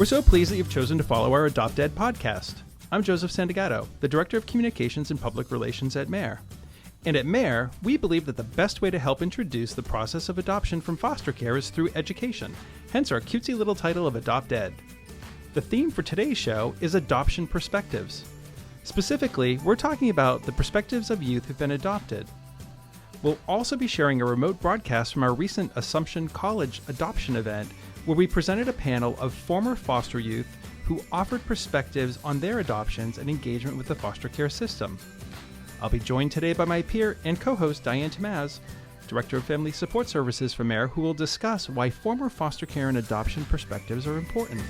We're so pleased that you've chosen to follow our AdoptED podcast. I'm Joseph Sandagato, the Director of Communications and Public Relations at MARE. And at MARE, we believe that the best way to help introduce the process of adoption from foster care is through education, hence our cutesy little title of AdoptED. The theme for today's show is Adoption Perspectives. Specifically, we're talking about the perspectives of youth who've been adopted. We'll also be sharing a remote broadcast from our recent Assumption College adoption event, where we presented a panel of former foster youth who offered perspectives on their adoptions and engagement with the foster care system. I'll be joined today by my peer and co-host Diane Tamaz, Director of Family Support Services for MARE, who will discuss why former foster care and adoption perspectives are important.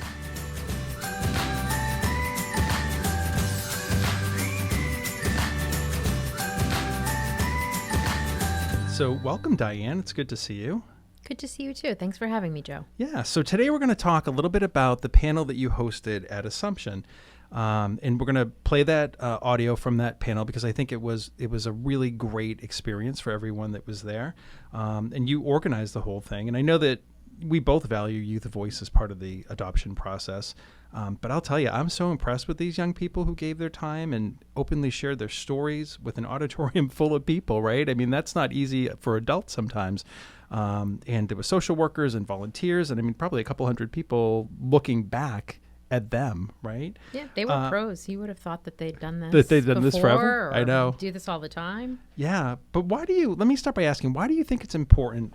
So welcome, Diane. It's good to see you. Good to see you too. Thanks for having me, Joe. Yeah, so today we're going to talk a little bit about the panel that you hosted at Assumption. And we're going to play that audio from that panel because I think it was a really great experience for everyone that was there. And you organized the whole thing. And I know that we both value youth voice as part of the adoption process. But I'll tell you, I'm so impressed with these young people who gave their time and openly shared their stories with an auditorium full of people, right? I mean, that's not easy for adults sometimes. And there were social workers and volunteers, and I mean, probably a couple hundred people looking back at them, right? Yeah, they were pros. You would have thought that they'd done this That they'd done this forever? I know. Do this all the time. Yeah, but let me start by asking, why do you think it's important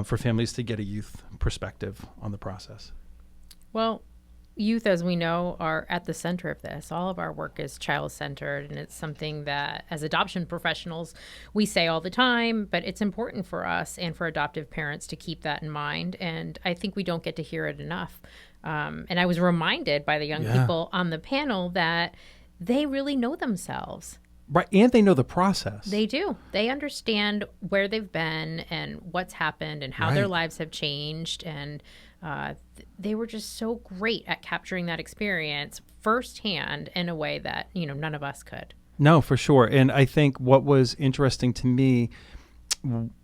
for families to get a youth perspective on the process? Well, youth, as we know, are at the center of this. All of our work is child-centered, and it's something that, as adoption professionals, we say all the time, but it's important for us and for adoptive parents to keep that in mind, and I think we don't get to hear it enough. And I was reminded by the young people on the panel that they really know themselves. Right, and they know the process. They do. They understand where they've been and what's happened and how their lives have changed, and they were just so great at capturing that experience firsthand in a way that, none of us could. No, for sure. And I think what was interesting to me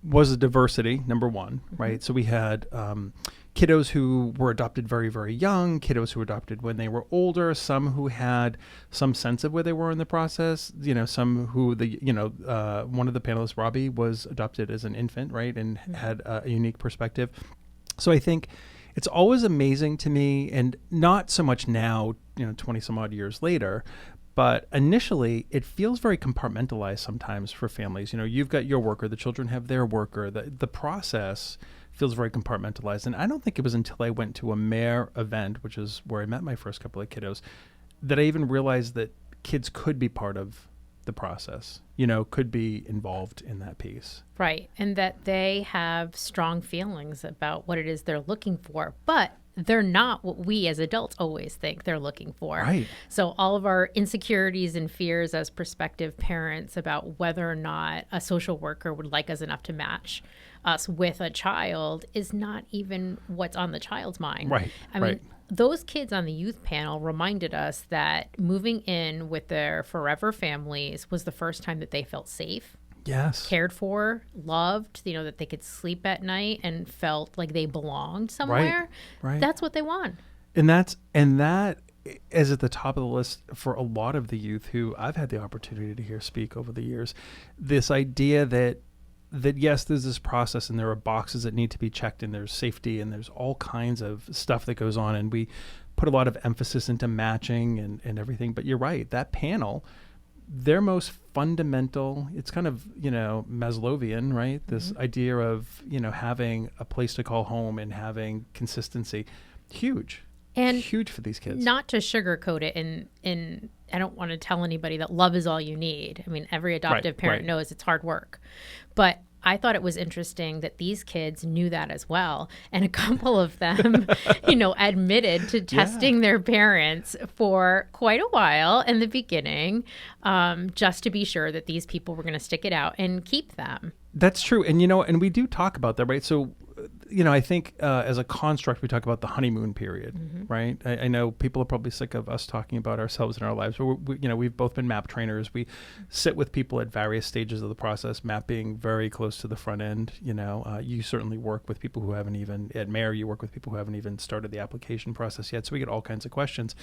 was the diversity, number one, right? So we had kiddos who were adopted very, very young, kiddos who were adopted when they were older, some who had some sense of where they were in the process, some who one of the panelists, Robbie, was adopted as an infant, right? And had a unique perspective. So I think it's always amazing to me, and not so much now, 20 some odd years later, but initially it feels very compartmentalized sometimes for families. You've got your worker, the children have their worker, the process feels very compartmentalized. And I don't think it was until I went to a MARE event, which is where I met my first couple of kiddos, that I even realized that kids could be part of the process, could be involved in that piece. Right. And that they have strong feelings about what it is they're looking for, but they're not what we as adults always think they're looking for. Right. So all of our insecurities and fears as prospective parents about whether or not a social worker would like us enough to match us with a child is not even what's on the child's mind. Right. I mean, those kids on the youth panel reminded us that moving in with their forever families was the first time that they felt safe. Yes. Cared for, loved, that they could sleep at night and felt like they belonged somewhere. Right. That's what they want. And that is at the top of the list for a lot of the youth who I've had the opportunity to hear speak over the years. This idea that yes, there's this process and there are boxes that need to be checked and there's safety and there's all kinds of stuff that goes on. And we put a lot of emphasis into matching and everything. But you're right, that panel, their most fundamental, it's kind of, Maslowian, right? This idea of, having a place to call home and having consistency, huge for these kids. Not to sugarcoat it in I don't want to tell anybody that love is all you need. I mean, every adoptive parent knows it's hard work. But I thought it was interesting that these kids knew that as well. And a couple of them, admitted to testing their parents for quite a while in the beginning, just to be sure that these people were going to stick it out and keep them. That's true. And, and we do talk about that, right? So I think as a construct, we talk about the honeymoon period, right? I know people are probably sick of us talking about ourselves in our lives, but we've both been MAP trainers. We sit with people at various stages of the process, MAP being very close to the front end. You certainly work with people who haven't even, at Mayor, you work with people who haven't even started the application process yet. So we get all kinds of questions.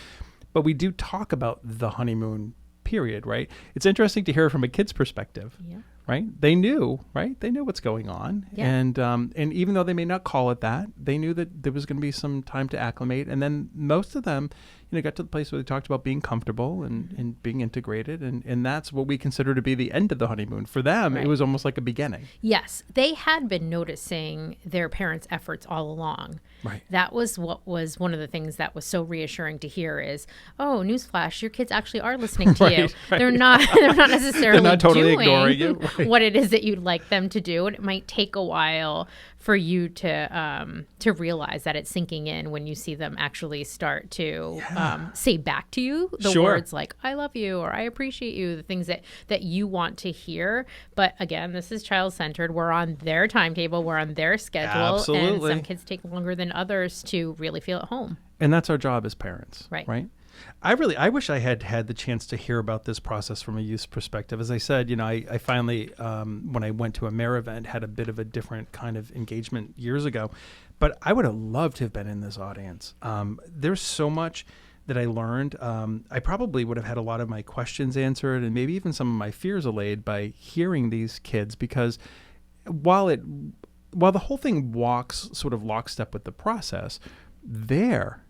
But we do talk about the honeymoon period, right? It's interesting to hear from a kid's perspective. Yeah. Right? They knew, right? They knew what's going on. Yeah. And even though they may not call it that, they knew that there was going to be some time to acclimate. And then most of them, got to the place where they talked about being comfortable and being integrated. And that's what we consider to be the end of the honeymoon. For them, It was almost like a beginning. Yes. They had been noticing their parents' efforts all along. Right. That was what was one of the things that was so reassuring to hear is, oh, newsflash, your kids actually are listening to you. Right. They're not necessarily they're not totally ignoring you. Right. What it is that you'd like them to do. And it might take a while for you to realize that it's sinking in when you see them actually start to say back to you the words like, I love you, or I appreciate you, the things that you want to hear. But again, this is child-centered. We're on their timetable. We're on their schedule. Absolutely. And some kids take longer than others to really feel at home. And that's our job as parents. Right. I wish I had had the chance to hear about this process from a youth's perspective. As I said, I finally, when I went to a Mayor event, had a bit of a different kind of engagement years ago. But I would have loved to have been in this audience. There's so much that I learned. I probably would have had a lot of my questions answered and maybe even some of my fears allayed by hearing these kids, because while the whole thing walks sort of lockstep with the process, their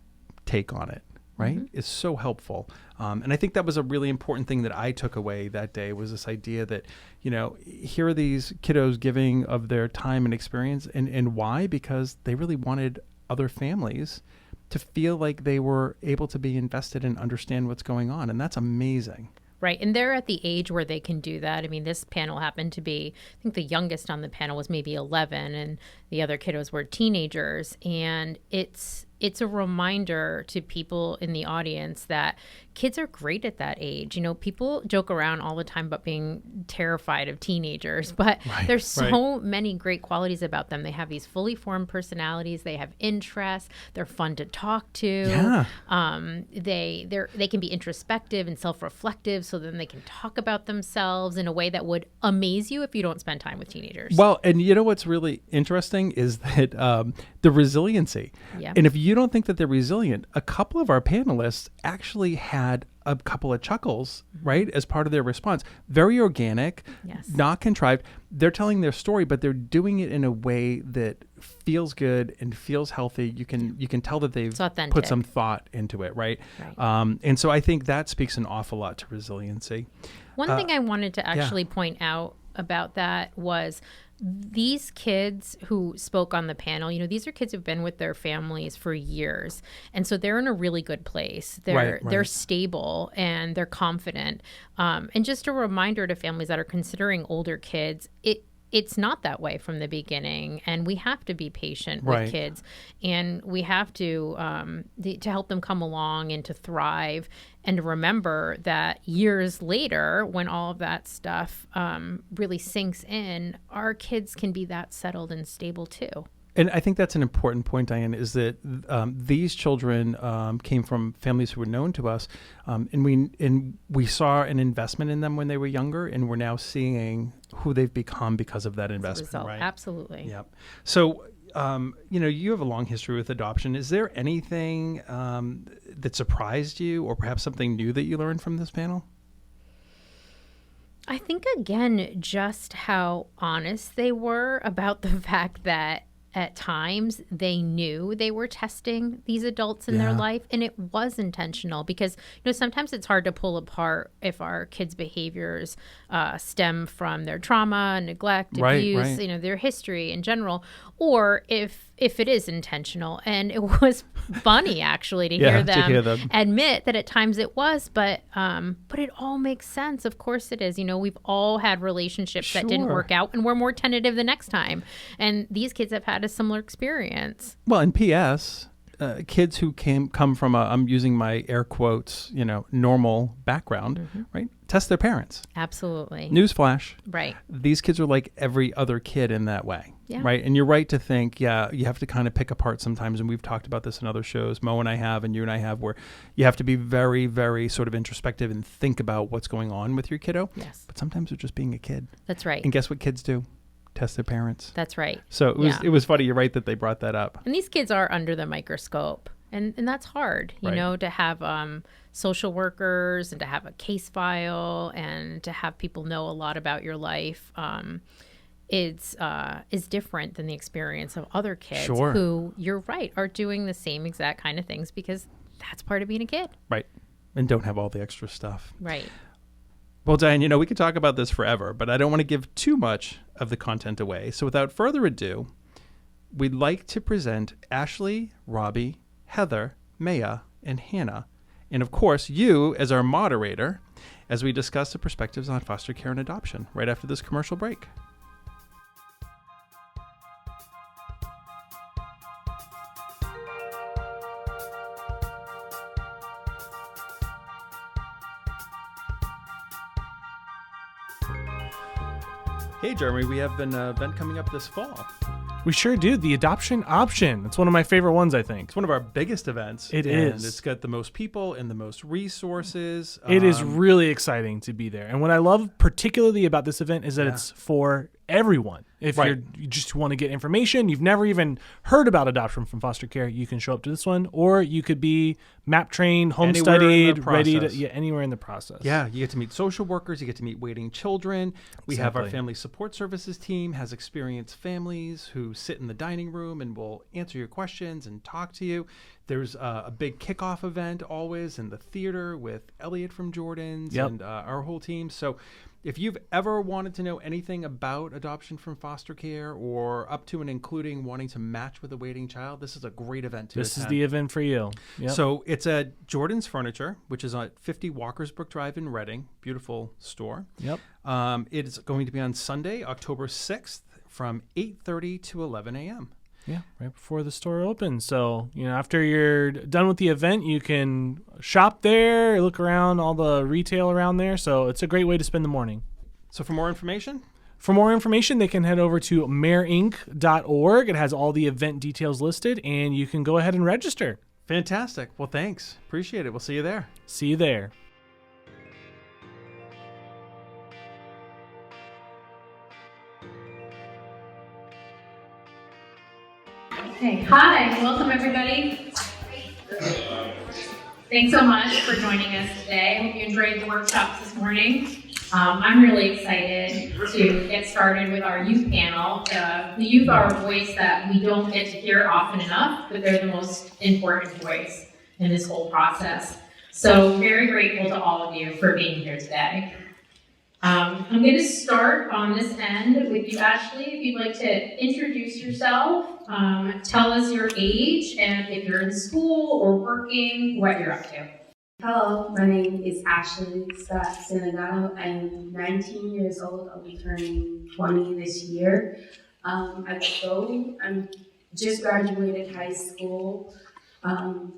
take on it, right, is so helpful. And I think that was a really important thing that I took away that day, was this idea that, here are these kiddos giving of their time and experience. And why? Because they really wanted other families to feel like they were able to be invested and understand what's going on. And that's amazing. Right. And they're at the age where they can do that. I mean, this panel happened to be, I think the youngest on the panel was maybe 11, and the other kiddos were teenagers. And it's a reminder to people in the audience that kids are great at that age. People joke around all the time about being terrified of teenagers, but there's so many great qualities about them. They have these fully formed personalities. They have interests. They're fun to talk to. Yeah. They can be introspective and self-reflective, so then they can talk about themselves in a way that would amaze you if you don't spend time with teenagers. Well, and what's really interesting is that the resiliency. Yeah. And if you don't think that they're resilient, a couple of our panelists actually had a couple of chuckles, right, as part of their response. Very organic, not contrived. They're telling their story, but they're doing it in a way that feels good and feels healthy. You can tell that they've put some thought into it, right? And so I think that speaks an awful lot to resiliency. One thing I wanted to actually point out about that was these kids who spoke on the panel, these are kids who've been with their families for years. And so they're in a really good place. They're stable and they're confident. And just a reminder to families that are considering older kids, it's not that way from the beginning, and we have to be patient with kids, and we have to help them come along and to thrive, and to remember that years later, when all of that stuff really sinks in, our kids can be that settled and stable too. And I think that's an important point, Diane, is that these children came from families who were known to us, and we saw an investment in them when they were younger, and we're now seeing who they've become because of that investment. Right? Absolutely. Yep. So, you have a long history with adoption. Is there anything that surprised you, or perhaps something new that you learned from this panel? I think, again, just how honest they were about the fact that at times they knew they were testing these adults in their life, and it was intentional, because sometimes it's hard to pull apart if our kids' behaviors stem from their trauma, neglect, abuse, their history in general, or if it is intentional. And it was funny actually to hear them admit that at times it was, but it all makes sense. Of course it is. We've all had relationships that didn't work out, and we're more tentative the next time. And these kids have had a similar experience. Well, and P.S., kids who come from I'm using my air quotes, normal background, right? Test their parents. Absolutely. Newsflash. Right. These kids are like every other kid in that way. Yeah. Right. And you're right to think, you have to kind of pick apart sometimes. And we've talked about this in other shows, Mo and I have, and you and I have, where you have to be very, very sort of introspective and think about what's going on with your kiddo. Yes. But sometimes they're just being a kid. That's right. And guess what kids do? Test their parents. That's right. So it was funny. You're right that they brought that up. And these kids are under the microscope. And that's hard, to have social workers and to have a case file and to have people know a lot about your life. Is different than the experience of other kids who, you're right, are doing the same exact kind of things because that's part of being a kid. Right. And don't have all the extra stuff. Right. Well, Diane, we could talk about this forever, but I don't want to give too much of the content away. So without further ado, we'd like to present Ashley, Robbie, Heather, Maya, and Hannah, and of course you as our moderator, as we discuss the perspectives on foster care and adoption right after this commercial break. Hey, Jeremy, we have an event coming up this fall. We sure do. The Adoption Option. It's one of my favorite ones, I think. It's one of our biggest events. It and is. It's got the most people and the most resources. It is really exciting to be there. And what I love particularly about this event is that it's for everyone. If you just want to get information, you've never even heard about adoption from foster care, you can show up to this one. Or you could be MAP trained, home studied, ready to anywhere in the process. Yeah, you get to meet social workers, you get to meet waiting children. We have our family support services team, has experienced families who sit in the dining room and will answer your questions and talk to you. There's a big kickoff event always in the theater with Elliot from Jordan's and our whole team. So if you've ever wanted to know anything about adoption from foster care or up to and including wanting to match with a waiting child, this is a great event to attend. This is the event for you. Yep. So it's at Jordan's Furniture, which is at 50 Walkersbrook Drive in Reading. Beautiful store. Yep. It is going to be on Sunday, October 6th from 8:30 to 11 a.m. Yeah, right before the store opens. So, after you're done with the event, you can shop there, look around all the retail around there. So it's a great way to spend the morning. So for more information? For more information, they can head over to mareinc.org. It has all the event details listed, and you can go ahead and register. Fantastic. Well, thanks. Appreciate it. We'll see you there. See you there. Okay. Hi, welcome everybody. Thanks so much for joining us today. I hope you enjoyed the workshops this morning. I'm really excited to get started with our youth panel. The youth are a voice that we don't get to hear often enough, but they're the most important voice in this whole process. So very grateful to all of you for being here today. I'm going to start on this end with you, Ashley. If you'd like to introduce yourself, tell us your age, and if you're in school or working, what you're up to. Hello, my name is Ashley Scott Senegado. I'm 19 years old. I'll be turning 20 this year. I'm just graduated high school. I'm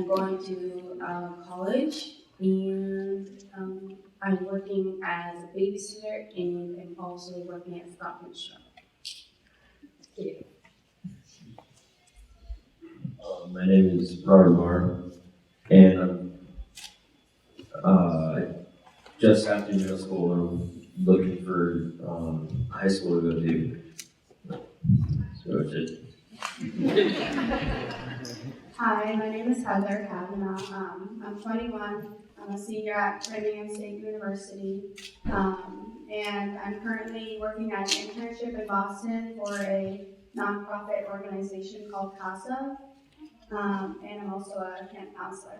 going to college, and I'm working as a babysitter, and I'm also working at Stop and Shop. Yeah. My name is Robert Moore, and I'm just after middle school, and I'm looking for high school to go to. So that's it. Hi, my name is Heather Kavanaugh. I'm 21. I'm a senior at Birmingham State University, and I'm currently working at an internship in Boston for a nonprofit organization called CASA, and I'm also a camp counselor.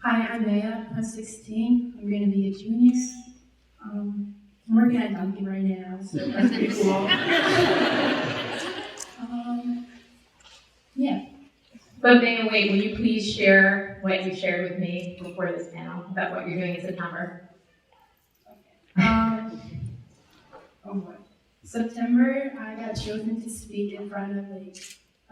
Hi, I'm Maya. I'm 16. I'm going to be a junior. I'm working at Dunkin' right now, so that's pretty cool. Yeah. But wait, will you please share what you shared with me before this panel about what you're doing in September? September, I got chosen to speak in front of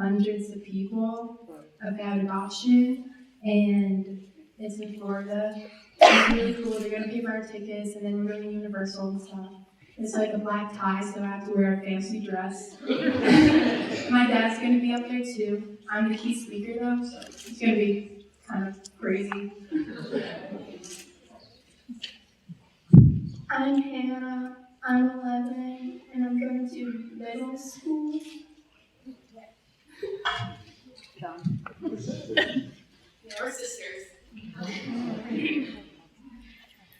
hundreds of people about adoption, and it's in Florida. It's really cool. They're gonna pay for our tickets, and then we're going to Universal and stuff. It's like a black tie, so I have to wear a fancy dress. My dad's gonna be up there too. I'm the key speaker though, so it's gonna be kind of crazy. I'm Hannah. I'm 11, and I'm going to middle school. Yeah, we're sisters.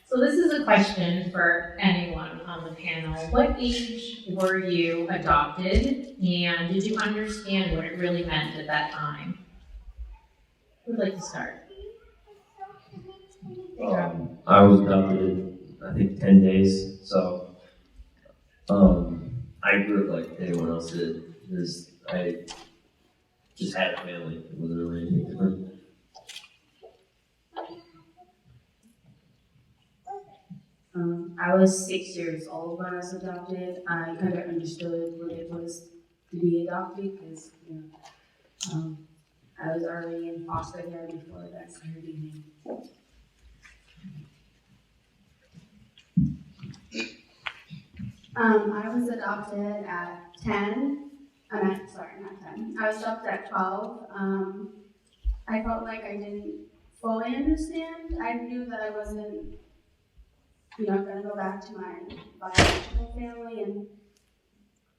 So this is a question for anyone on the panel. What age were you adopted, and did you understand what it really meant at that time? Who would like to start? I was adopted, I think, 10 days. So I grew up like anyone else did. I just had a family. It wasn't really anything different. I was 6 years old when I was adopted. I kind of understood what it was to be adopted because, I was already in foster care before that started eating. I was adopted at 10. Sorry, not 10. I was adopted at 12. I felt like I didn't fully understand. I knew that I wasn't, going to go back to my biological family, and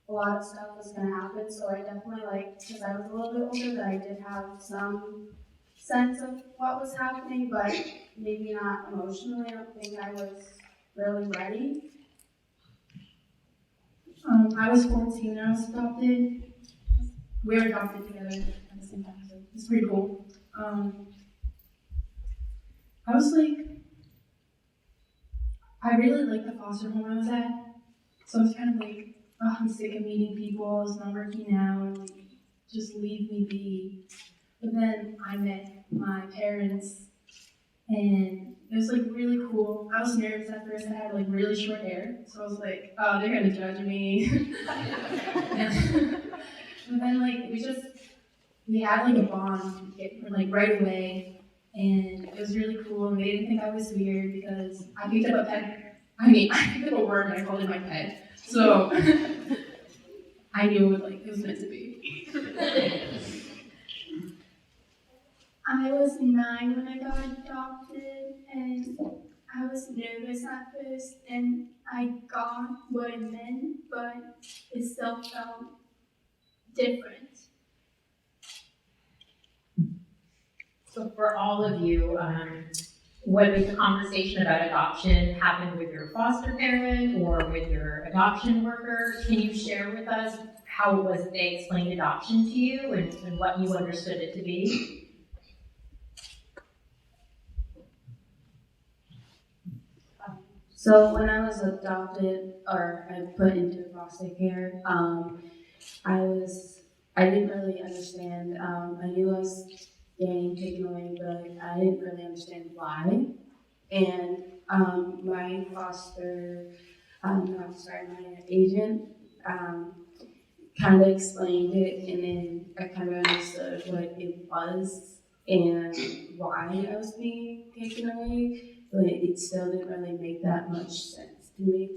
a lot of stuff was going to happen. So I definitely, because I was a little bit older, that I did have some sense of what was happening, but maybe not emotionally. I don't think I was really ready. I was 14 when I was adopted. We were adopted together at the same time, so it's pretty cool. I was I really liked the foster home I was at, so I was kind of like, oh, I'm sick of meeting people, it's not working out, and just leave me be. But then I met my parents, and it was really cool. I was nervous at first. I had really short hair, so I was like, oh, they're gonna judge me. But then we had a bond right away, and it was really cool. And they didn't think I was weird because I picked up a pet. I picked up a worm and I called it my pet. So I knew it was meant to be. I was 9 when I got adopted, and I was nervous at first, and I got what it meant, but it still felt different. So for all of you, whether the conversation about adoption happened with your foster parent or with your adoption worker, can you share with us how it was that they explained adoption to you and what you understood it to be? So when I was adopted or I put into foster care, I didn't really understand. I knew I was getting taken away, but I didn't really understand why. And my my agent kind of explained it, and then I kind of understood what it was and why I was being taken away, but it still didn't really make that much sense to me.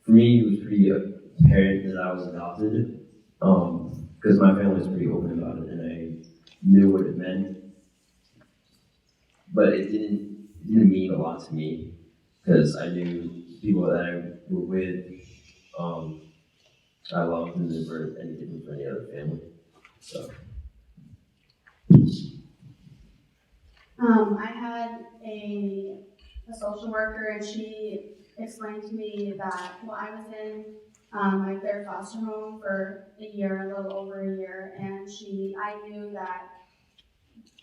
For me, it was pretty apparent that I was adopted, because my family was pretty open about it, and I knew what it meant. But it didn't mean a lot to me, because I knew people that I were with, I loved, and they weren't any different from any other family. So. I had a social worker, and she explained to me that, I was in my third foster home for a year, a little over a year, and I knew that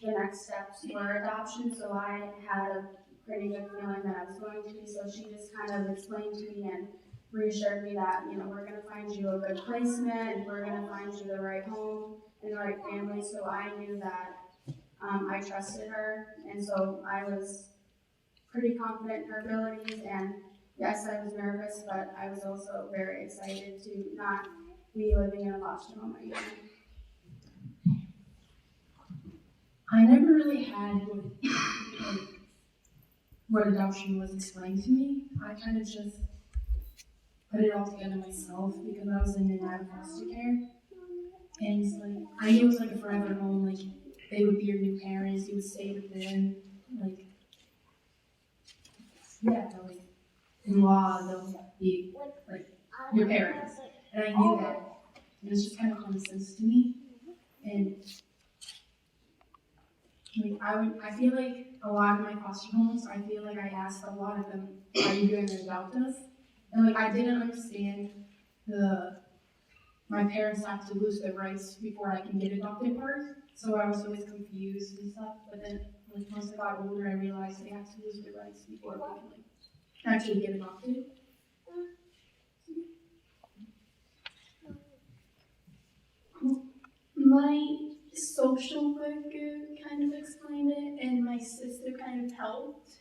the next steps were adoption, so I had a pretty good feeling that I was going to be, so she just kind of explained to me and reassured me that, we're going to find you a good placement, and we're going to find you the right home and the right family, so I knew that I trusted her, and so I was pretty confident in her abilities, and yes, I was nervous, but I was also very excited to not be living in a foster home anymore. I never really had what adoption was explained to me. I kind of just put it all together myself because I was in and out of foster care. And it's like, I knew it was like a forever home, like they would be your new parents, you would stay with them, like, yeah, like, in law, they'll be like your parents. And I knew that. And it's just kind of common sense to me. And like, I feel like a lot of my foster homes, I feel like I asked a lot of them, are you going to adopt us? And like, I didn't understand my parents have to lose their rights before I can get adopted part. So I was always confused and stuff. But then, like, once I got older, I realized they have to lose their rights before they can like actually get adopted. My social worker kind of explained it, and my sister kind of helped.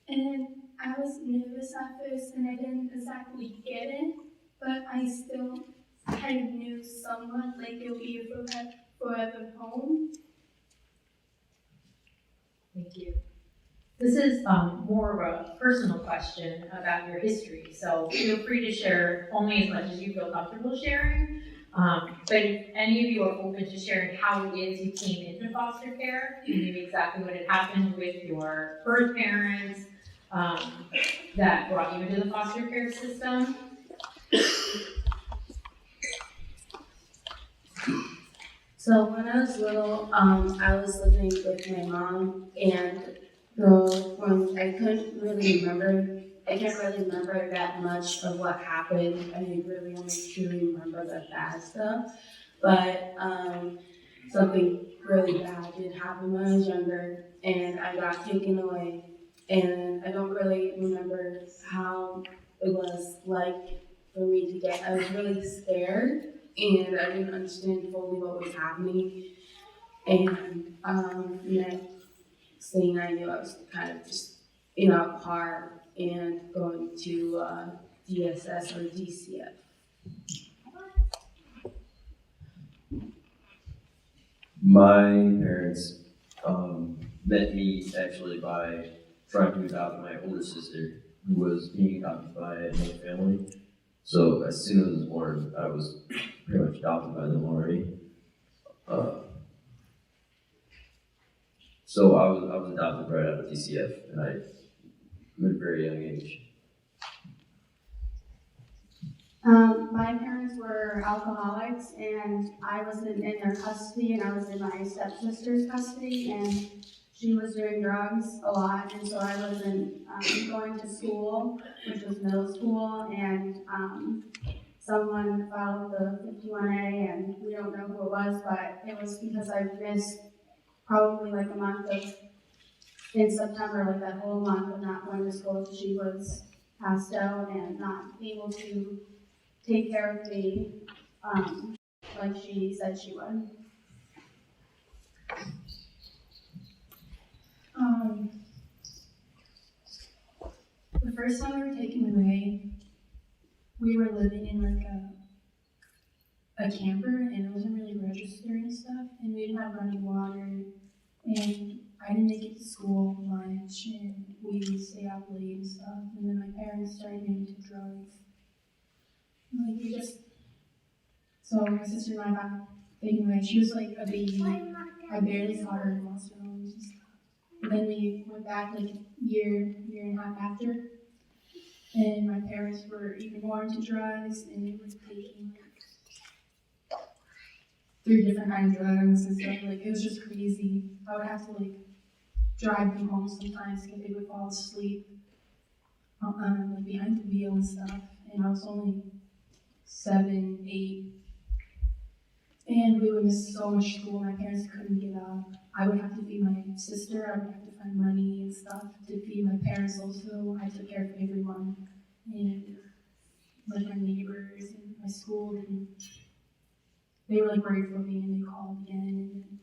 And I was nervous at first, and I didn't exactly get it, but I still kind of knew somewhat, like it'll be a forever home. Thank you. This is more of a personal question about your history, so feel free to share only as much as you feel comfortable sharing. But if any of you are open to sharing how it is you came into foster care, maybe exactly what had happened with your birth parents that brought you into the foster care system. So when I was little, I was living with my mom, and when I couldn't really remember, I can't really remember that much of what happened. I really only truly remember the bad stuff. But something really bad did happen when I was younger, and I got taken away. And I don't really remember how it was like for me to get. I was really scared, and I didn't understand fully what was happening. And next thing I knew, I was kind of just in a car and going to DSS or DCF. My parents met me actually by trying to adopt my older sister, who was being adopted by another family. So as soon as I was born, I was pretty much adopted by them already. So I was adopted right out of DCF, and I at a very young age. My parents were alcoholics, and I was in their custody, and I was in my stepsister's custody, and she was doing drugs a lot, and so I wasn't going to school, which was middle school, and someone filed the 51A, and we don't know who it was, but it was because I missed probably like a month in September, like that whole month of not going to school. She was passed out and not able to take care of me like she said she would. The first time we were taken away, we were living in like a camper, and it wasn't really registered and stuff, and we didn't have running water, and I didn't make it to school much, and we would stay out late and stuff, and then my parents started getting into drugs. And, like, so my sister and I got taken away. She was like a baby. I barely saw her in foster homes and stuff. But then we went back like a year and a half after, and my parents were even more into drugs, and they were taking like 3 different kinds of drugs and stuff. Like, it was just crazy. I would have to like drive them home sometimes because they would fall asleep like behind the wheel and stuff. And I was only 7, 8. And we would miss so much school. My parents couldn't get up. I would have to feed my sister. I would have to find money and stuff to feed my parents also. I took care of everyone. And like my neighbors and my school, and they were like worried for me, and they called again, and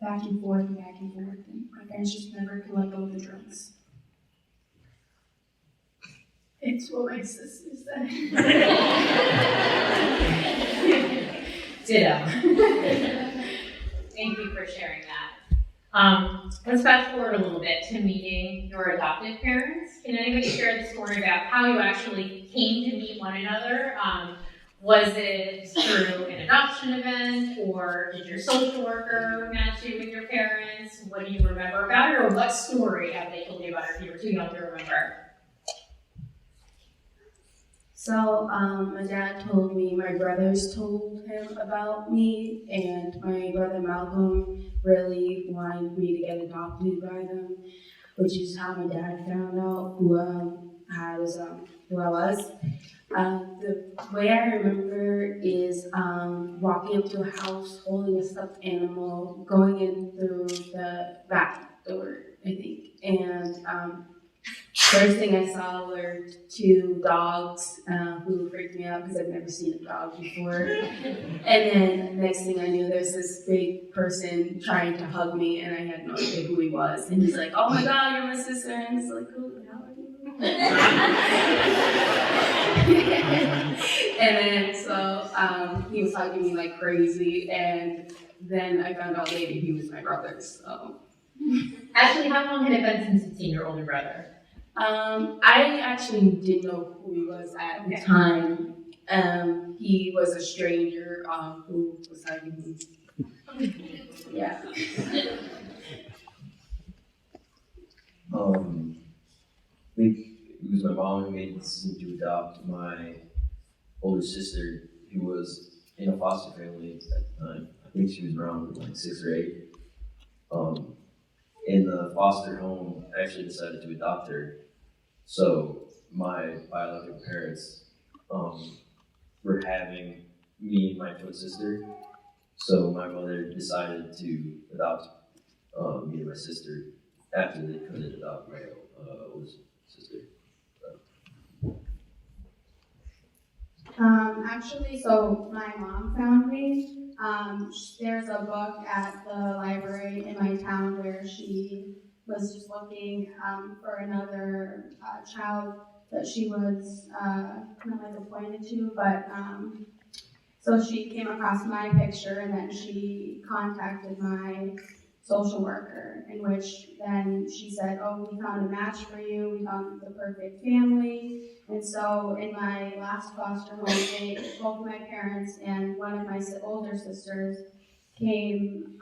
back and forth and back and forth. And my parents just never could let go of the drugs. It's what my sister said. Ditto. Thank you for sharing that. Let's fast forward a little bit to meeting your adoptive parents. Can anybody share the story about how you actually came to meet one another? Was it through an adoption event, or did your social worker match you with your parents? What do you remember about it, or what story have they told you about it if you were too young to remember? So, my dad told me, my brothers told him about me, and my brother Malcolm really wanted me to get adopted by them, which is how my dad found out who I was. The way I remember is walking up to a house, holding a stuffed animal, going in through the back door, I think, and first thing I saw were two dogs who freaked me out because I've never seen a dog before. And then next thing I knew, there's this big person trying to hug me, and I had no idea who he was. And he's like, "Oh my God, you're my sister!" And it's like, "Who the hell are you?" And then so he was hugging me like crazy, and then I found out later he was my brother. So. Actually, how long had it been since you'd seen your older brother? I actually didn't know who he was at the time. He was a stranger who was hugging me. Yeah. I think it was my mom who made the decision to adopt my older sister, who was in a foster family at the time. I think she was around like 6 or 8. And the foster home actually decided to adopt her. So my biological parents were having me and my twin sister. So my mother decided to adopt me and my sister after they couldn't adopt my older sister. Actually, so my mom found me. There's a book at the library in my town where she was just looking for another child that she was not like appointed to, but so she came across my picture, and then she contacted my social worker, in which then she said, "Oh, we found a match for you, we found the perfect family." And so in my last foster home, both my parents and one of my older sisters came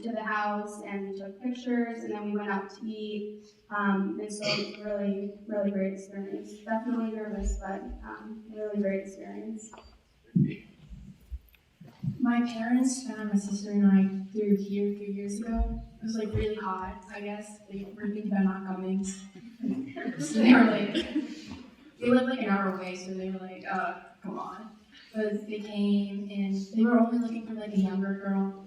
to the house and took pictures, and then we went out to eat. And so it was really, really great experience. Definitely nervous, but really great experience. My parents found my sister and I through here 3 years ago. It was like really hot, I guess. They were thinking about not coming. So they were like, they lived like an hour away, so they were like, come on. But they came, and they were only looking for like a younger girl,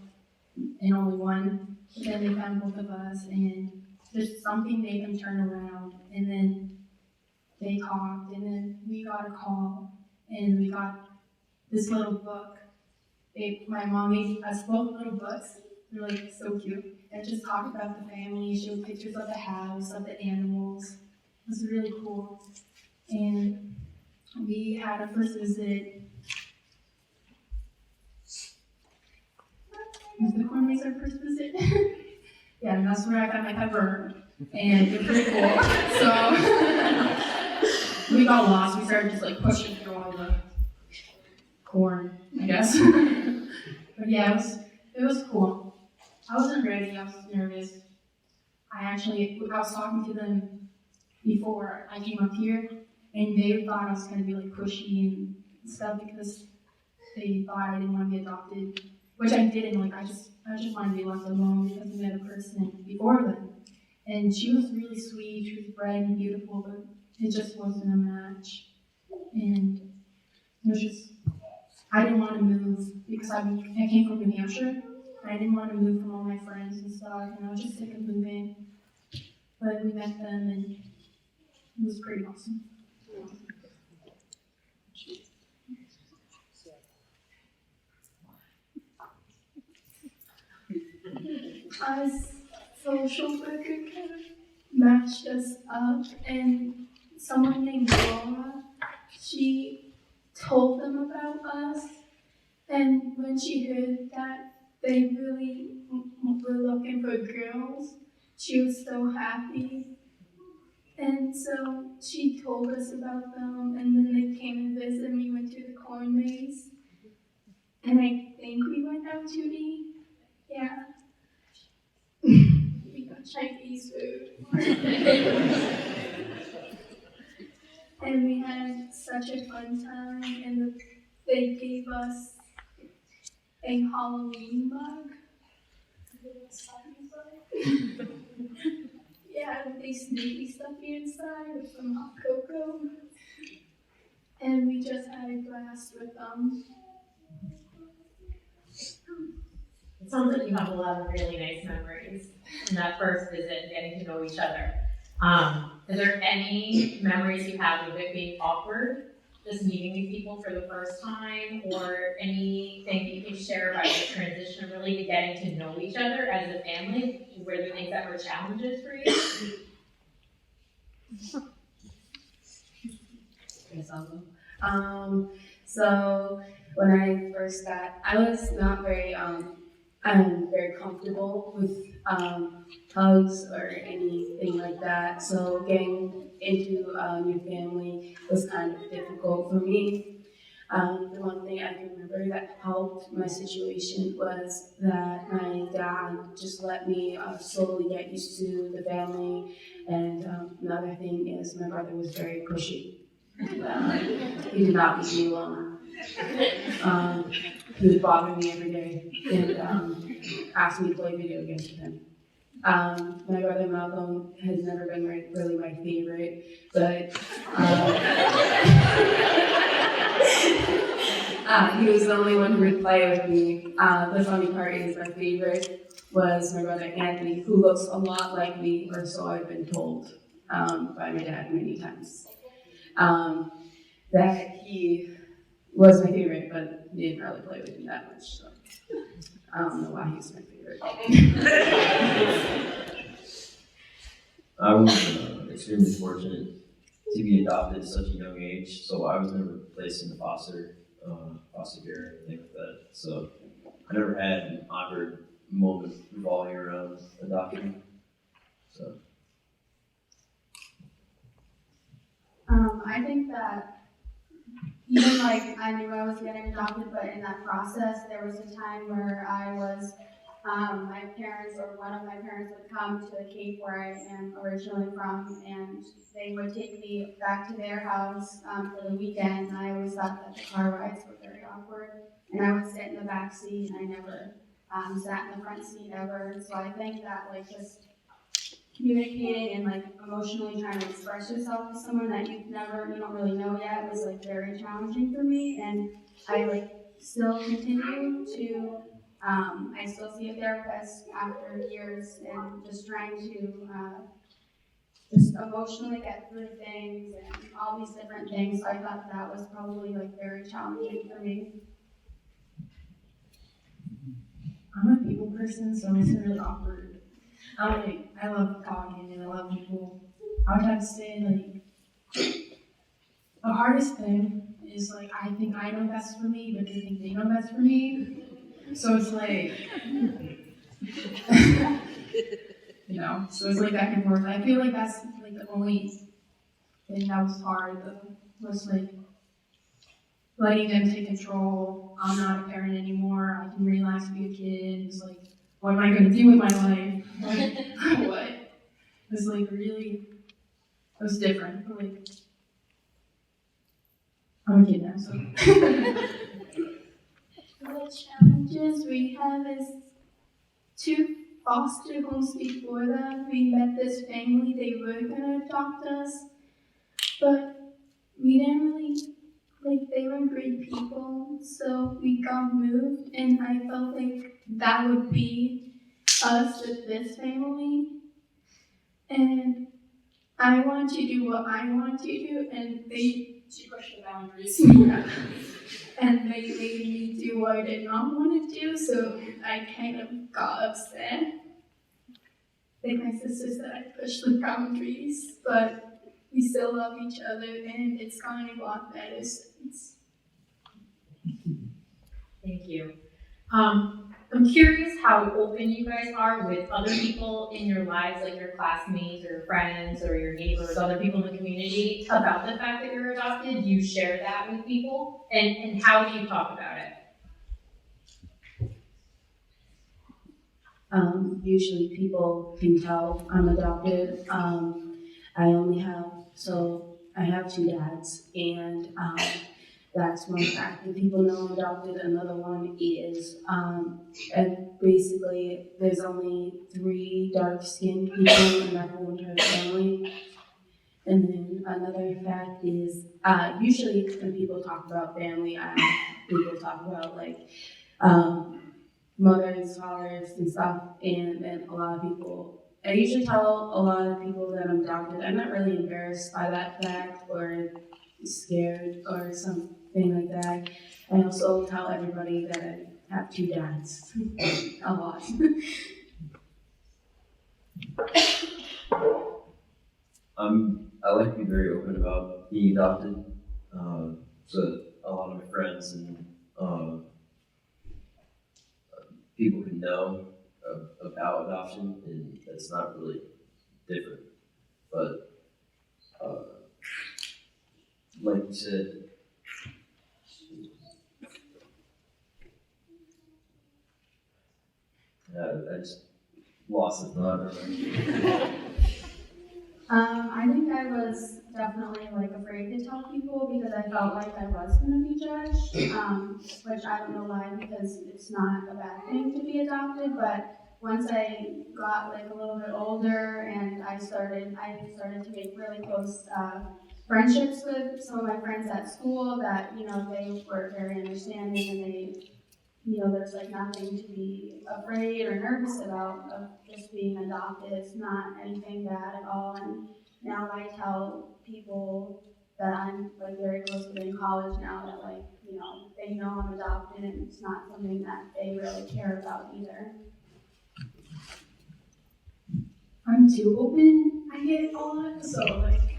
and only one. But then they found both of us, and there's something made them turn around, and then they talked, and then we got a call, and we got this little book. My mom made us both little books. They're like so cute. And just talked about the family, showed pictures of the house, of the animals. It was really cool. And we had our first visit. Was the Cornways our first visit? Yeah, and that's where I got my pepper. And it was pretty cool. So we got lost. We started just like pushing through all the corn, I guess. But yeah, it was cool. I wasn't ready, I was nervous. I was talking to them before I came up here, and they thought I was gonna be like pushy and stuff because they thought I didn't want to be adopted, which I didn't. Like I just wanted to be left alone because we met a person before them, and she was really sweet. She was bright and beautiful, but it just wasn't a match, and it was just. I didn't want to move because I came from New Hampshire. I didn't want to move from all my friends and stuff, and I was just sick of moving. But we met them, and it was pretty awesome. A social worker kind of matched us up, and someone named Dawn she told them about us, and when she heard that they really were looking for girls, she was so happy. And so she told us about them, and then they came and visited me, went to the corn maze, and I think we went out to eat. Yeah. We got Chinese food. And we had such a fun time, and they gave us a Halloween mug. Yeah, with these Snoopy stuffy inside with some hot cocoa. And we just had a blast with them. It sounds like you have a lot of really nice memories in that first visit, getting to know each other. Is there any memories you have of it being awkward, just meeting these people for the first time, or anything that you can share about the transition really to getting to know each other as a family? Were there things that were challenges for you? So when I first got, I was not very very comfortable with hugs or anything like that. So getting into a new family was kind of difficult for me. The one thing I can remember that helped my situation was that my dad just let me slowly get used to the family. And another thing is my brother was very pushy. He did not leave me alone. He would bother me every day and ask me to play video games with him. My brother Malcolm has never been really my favorite, but he was the only one who would play with me. The funny part is my favorite was my brother Anthony, who looks a lot like me, or so I've been told by my dad many times. That he was my favorite, but he didn't really play with me that much, so I don't know why he was my favorite. I was extremely fortunate to be adopted at such a young age, so I was never placed into foster care or anything like that. So I never had an awkward moment revolving around adoption. So I think that even like I knew I was getting adopted, but in that process, there was a time where I was, my parents or one of my parents would come to the Cape where I am originally from, and they would take me back to their house for the weekend. And I always thought that the car rides were very awkward, and I would sit in the back seat, and I never sat in the front seat ever. So I think that like just communicating and like emotionally trying to express yourself to someone that you don't really know yet was like very challenging for me, and I like still continue to I still see a therapist after years and just trying to just emotionally get through things and all these different things. So I thought that was probably like very challenging for me. I'm a people person, so it's really awkward. I love talking and I love people. I would have to say, like, the hardest thing is, like, I think I know best for me, but they think they know best for me. So it's like, so it's like back and forth. I feel like that's, like, the only thing that was hard, was, like, letting them take control. I'm not a parent anymore. I can relax, be a kid. It's like, what am I going to do with my life? Like, what? It's like really, it was different. Like, I'm a kid now, so. The challenges we have is two foster homes before that. We met this family, they were gonna adopt us, but we didn't really, like, they were great people, so we got moved, and I felt like that would be us with this family. And I wanted to do what I wanted to do, and she pushed the boundaries. Yeah. And they made me do what I did not want to do, so I kind of got upset. Like my sister said, I pushed the boundaries, but we still love each other, and it's gone a lot better since. Thank you. I'm curious how open you guys are with other people in your lives, like your classmates or your friends or your neighbors, other people in the community, about the fact that you're adopted. Do you share that with people? And how do you talk about it? Usually people can tell I'm adopted. I have two dads, and that's one fact that people know I'm adopted. Another one is, and basically there's only 3 dark-skinned people in my whole entire family. And then another fact is, usually when people talk about family, people talk about like, mothers, fathers, and stuff, and then a lot of people, I usually tell a lot of people that I'm adopted. I'm not really embarrassed by that fact or scared or something like that. I also tell everybody that I have 2 dads a lot. I like to be very open about being adopted. So a lot of my friends and people can know about adoption, and that's not really different. But like you said, I just lost the thought. I think I was definitely like afraid to tell people because I felt like I was going to be judged, which I don't know why, because it's not a bad thing to be adopted. But once I got like a little bit older and I started to make really close friendships with some of my friends at school that, they were very understanding, and they, there's like nothing to be afraid or nervous about of just being adopted. It's not anything bad at all. And now I tell people that I'm like very close to in college now that like, they know I'm adopted, and it's not something that they really care about either. I'm too open, I get a lot, so like,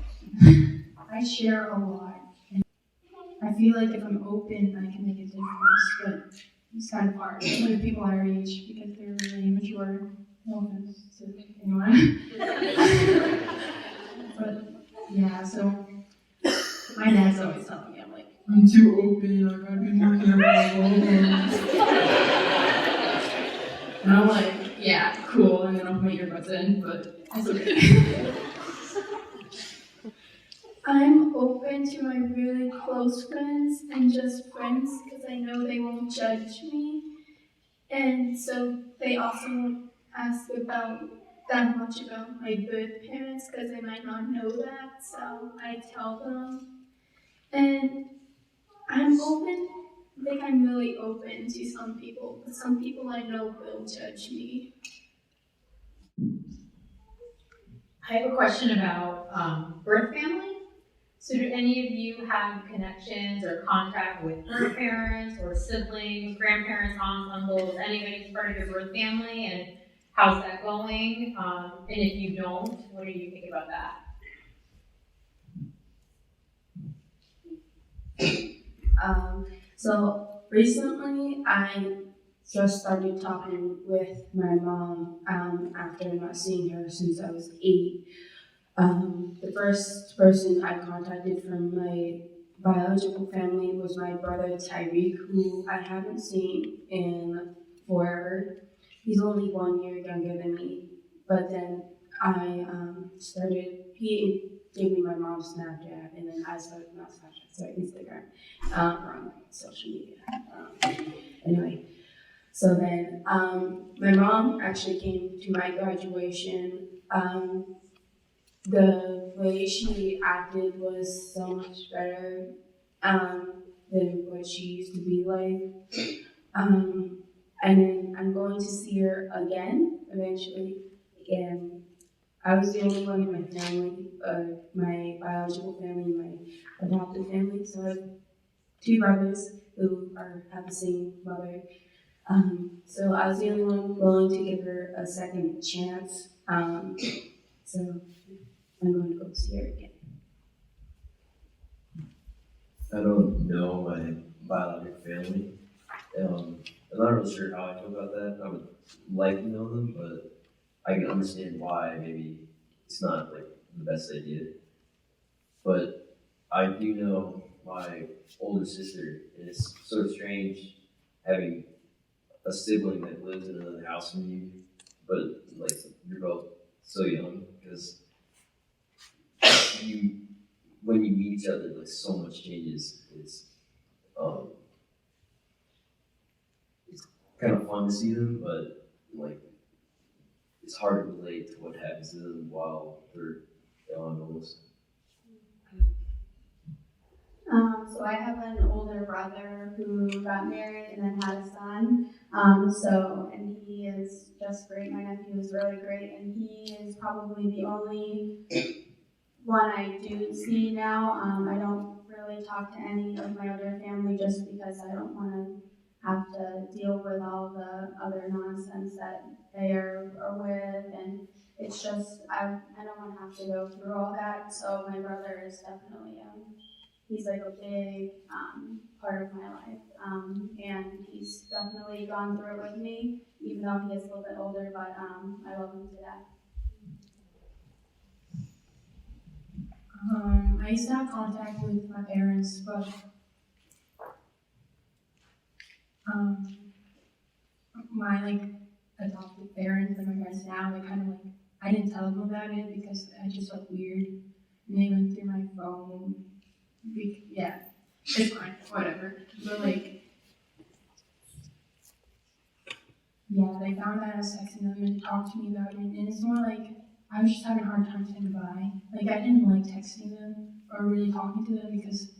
I share a lot. And I feel like if I'm open, I can make a difference, but it's kind of hard, especially with people our age, because they're really immature. No offense to anyone. But yeah, so my dad's always telling me, I'm like, I'm too open, I gotta be more careful. And I'm like, yeah, cool, and then I'll put my earbuds in, but it's okay. I'm open to my really close friends and just friends because I know they won't judge me. And so they also won't ask about that much about my birth parents because they might not know that. So I tell them. And I'm open. I think I'm really open to some people, but some people I know will judge me. I have a question about birth family. So do any of you have connections or contact with birth parents or siblings, grandparents, aunts, uncles, anybody who's part of your birth family, and how's that going? And if you don't, what do you think about that? So recently I just started talking with my mom after not seeing her since I was 8. The first person I contacted from my biological family was my brother Tyreek, who I haven't seen in forever. He's only 1 year younger than me. But then he gave me my mom's Snapchat, and then I started, not Snapchat, sorry, Instagram, wrong social media. Anyway, so then my mom actually came to my graduation. The way she acted was so much better than what she used to be like. And then I'm going to see her again eventually. And I was the only one in my family, my biological family, my adopted family. So I have 2 brothers who have the same mother. So I was the only one willing to give her a second chance. So I'm going to go see her again. I don't know my biological family. I'm not really sure how I feel about that. I would like to know them, but I can understand why maybe it's not like the best idea. But I do know my older sister, and it's sort of strange having a sibling that lives in another house from you, but like you're both so young because you when you meet each other, like so much changes. Um, it's kind of fun to see them, but like it's hard to relate to what happens to them while they're young almost. So I have an older brother who got married and then had a son. And he is just great. My nephew is really great, and he is probably the only one I do see now. I don't really talk to any of my other family just because I don't want to have to deal with all the other nonsense that they are with, and it's just I don't want to have to go through all that. So my brother is definitely he's like a big part of my life, and he's definitely gone through it with me, even though he is a little bit older. But I love him to death. I used to have contact with my parents, but my adopted parents and my parents now, they kind of I didn't tell them about it because I just felt weird. And they went through my phone. Yeah, it's fine, whatever. But yeah, they found that I was texting them and talked to me about it, and it's more like I was just having a hard time saying goodbye. I didn't like texting them or really talking to them because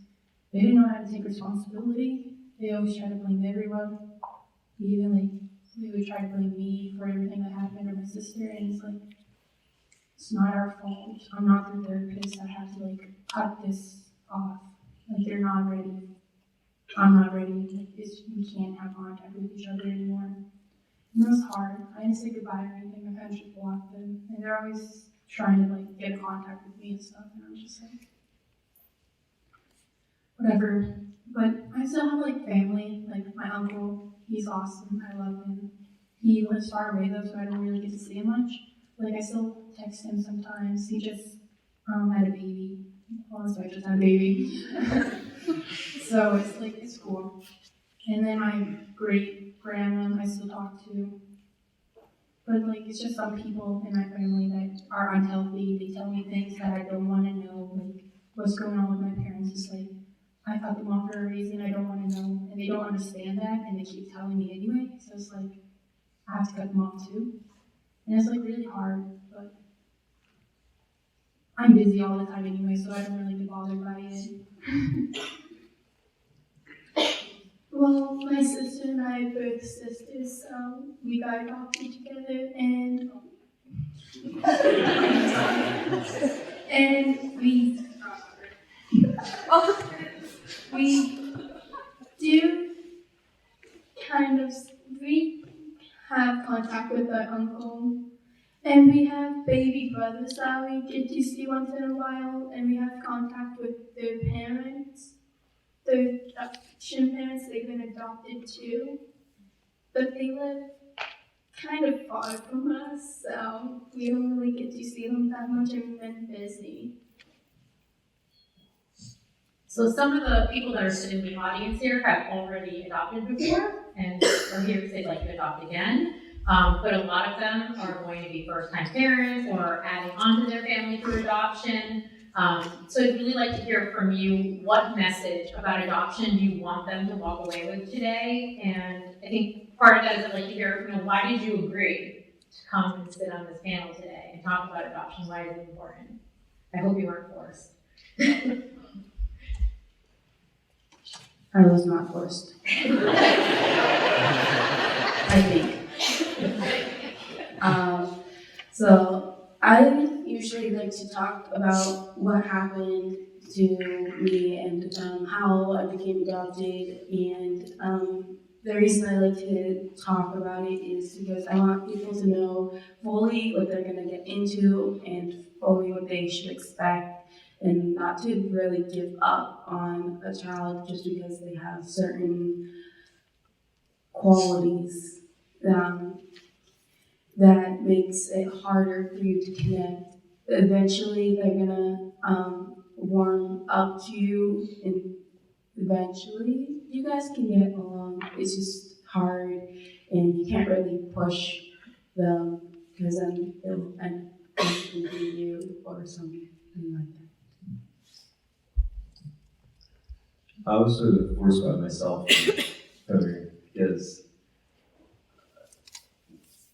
they didn't know how to take responsibility. They always try to blame everyone. Even they would try to blame me for everything that happened or my sister, and it's not our fault. I'm not the therapist. I have to cut this off. They're not ready. I'm not ready. We can't have contact with each other anymore. And it was hard. I didn't say goodbye or anything. My parents just blocked them, and they're always trying to get in contact with me and stuff. And I'm just whatever. But I still have family. My uncle, he's awesome. I love him. He lives far away though, so I don't really get to see him much. I still text him sometimes. He just had a baby. Well, so I just had a baby. So it's cool. And then my great grandma I still talk to. But it's just some people in my family that are unhealthy. They tell me things that I don't want to know. What's going on with my parents is I cut them off for a reason I don't want to know, and they don't understand that, and they keep telling me anyway. So it's I have to cut them off too, and it's really hard. But I'm busy all the time anyway, so I don't really get bothered by it. Well, my sister and I are both sisters, so we got adopted together, and and we do we have contact with our uncle, and we have baby brothers that we get to see once in a while, and we have contact with their parents, their adoption parents. They've been adopted too, but they live kind of far from us, so we don't really get to see them that much, and we've been busy. So some of the people that are sitting in the audience here have already adopted before and are here because they'd like to adopt again. But a lot of them are going to be first-time parents or adding on to their family through adoption. So I'd really like to hear from you what message about adoption do you want them to walk away with today? And I think part of that is I'd like to hear, why did you agree to come and sit on this panel today and talk about adoption? Why is it important? I hope you weren't forced. I was not forced. I think. So I usually like to talk about what happened to me and how I became adopted. And the reason I like to talk about it is because I want people to know fully what they're going to get into and fully what they should expect. and not to really give up on a child just because they have certain qualities that makes it harder for you to connect. Eventually, they're gonna warm up to you, and eventually, you guys can get along. It's just hard, and you can't really push them because then they'll end up with you or something like that. I was sort of forced by myself to come here because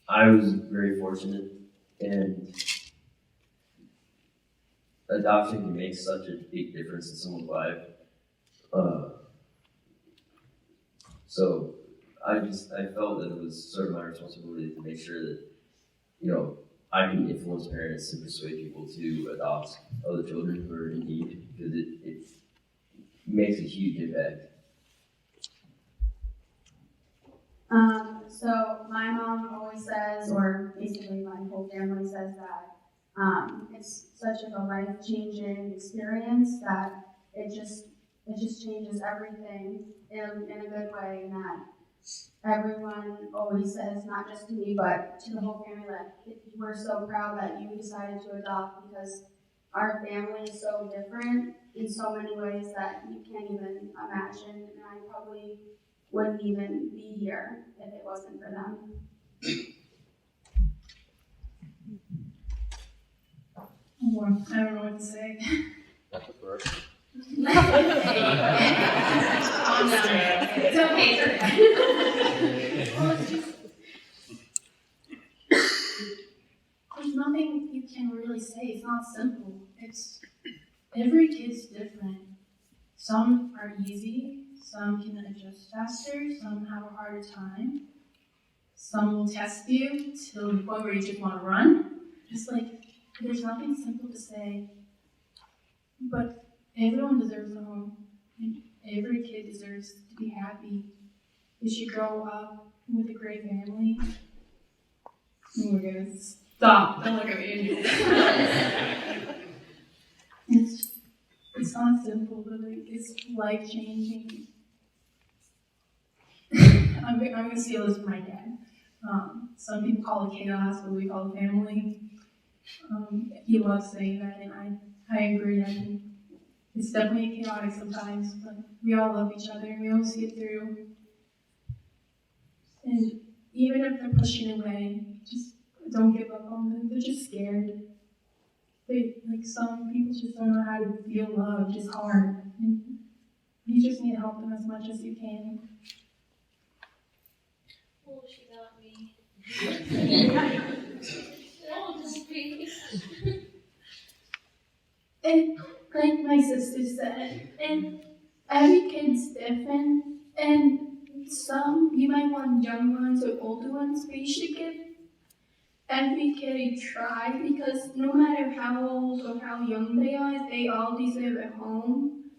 I was very fortunate, and adoption can make such a big difference in someone's life. So I felt that it was sort of my responsibility to make sure that, I can influence parents and persuade people to adopt other children who are in need, because it makes a huge impact. So my mom always says, or basically my whole family says that it's such a life-changing experience that it just changes everything in a good way, and that everyone always says, not just to me, but to the whole family, that we're so proud that you decided to adopt, because our family is so different in so many ways that you can't even imagine, and I probably wouldn't even be here if it wasn't for them. Well, I don't know what to say. It's okay. Well, it's just, there's nothing you can really say. It's not simple. Every kid's different. Some are easy, some can adjust faster, some have a harder time. Some will test you till the point where you just want to run. Just like, there's nothing simple to say. But everyone deserves a home. And every kid deserves to be happy. They should grow up with a great family. And we're gonna stop. Don't look at me. It's not simple, but it's life changing. I'm gonna steal this from my dad. Some people call it chaos, but we call it family. He loves saying that, and I agree. I think it's definitely chaotic sometimes, but we all love each other and we always get through. And even if they're pushing away, just don't give up on them. They're just scared. Some people just don't know how to feel love, just hard. And you just need to help them as much as you can. Oh, she got me. Oh, just please. And like my sister said, and every kid's different, and some you might want young ones or older ones, but you should give every kid a try, because no matter how old or how young they are, they all deserve a home.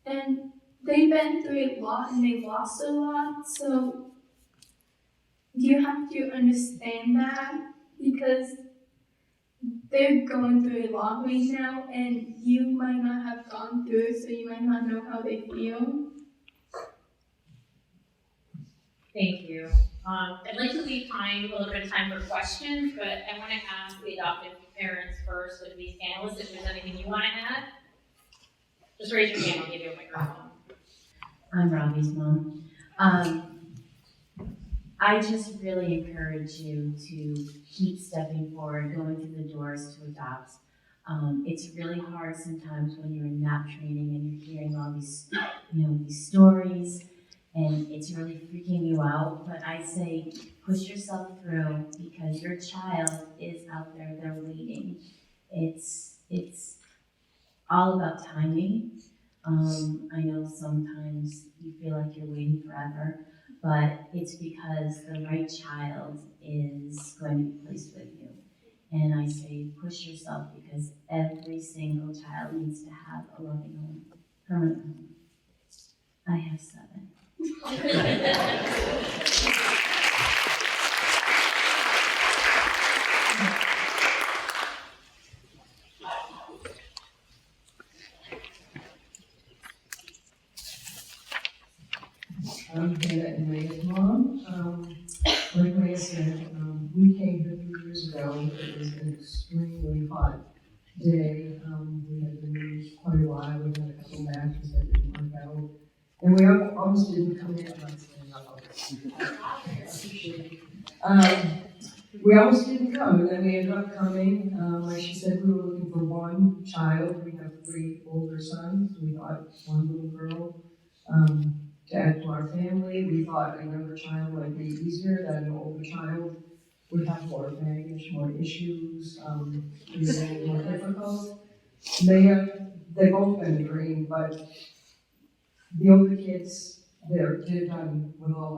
And they've been through a lot and they've lost a lot, so you have to understand that, because they're going through a lot right now, and you might not have gone through it, so you might not know how they feel. Thank you. I'd like to leave a little bit of time for questions, but I want to ask the adoptive parents first of these panelists if there's anything you want to add. Just raise your hand, I'll give you a microphone. I'm Robbie's mom. I just really encourage you to keep stepping forward, going through the doors to adopt. It's really hard sometimes when you're in NAP training and you're hearing all these, these stories, and it's really freaking you out. But I say, push yourself through, because your child is out there, they're waiting. It's all about timing. I know sometimes you feel like you're waiting forever, but it's because the right child is going to be placed with you. And I say, push yourself, because every single child needs to have a loving home, permanent home. I have 7. I'm Hannah and Maya's mom. Like Maya said, we came here 3 years ago. It was an extremely hot day. We had been here quite a while. We had a couple matches that didn't work out. And we almost didn't come in. We almost didn't come, and then we ended up coming. Like she said, we were looking for one child. We have 3 older sons. We thought one little girl. To add to our family, we thought a younger child might be easier than an older child would have more baggage, more issues, be a little more difficult. They've both been a dream, but the older kids, they're done with all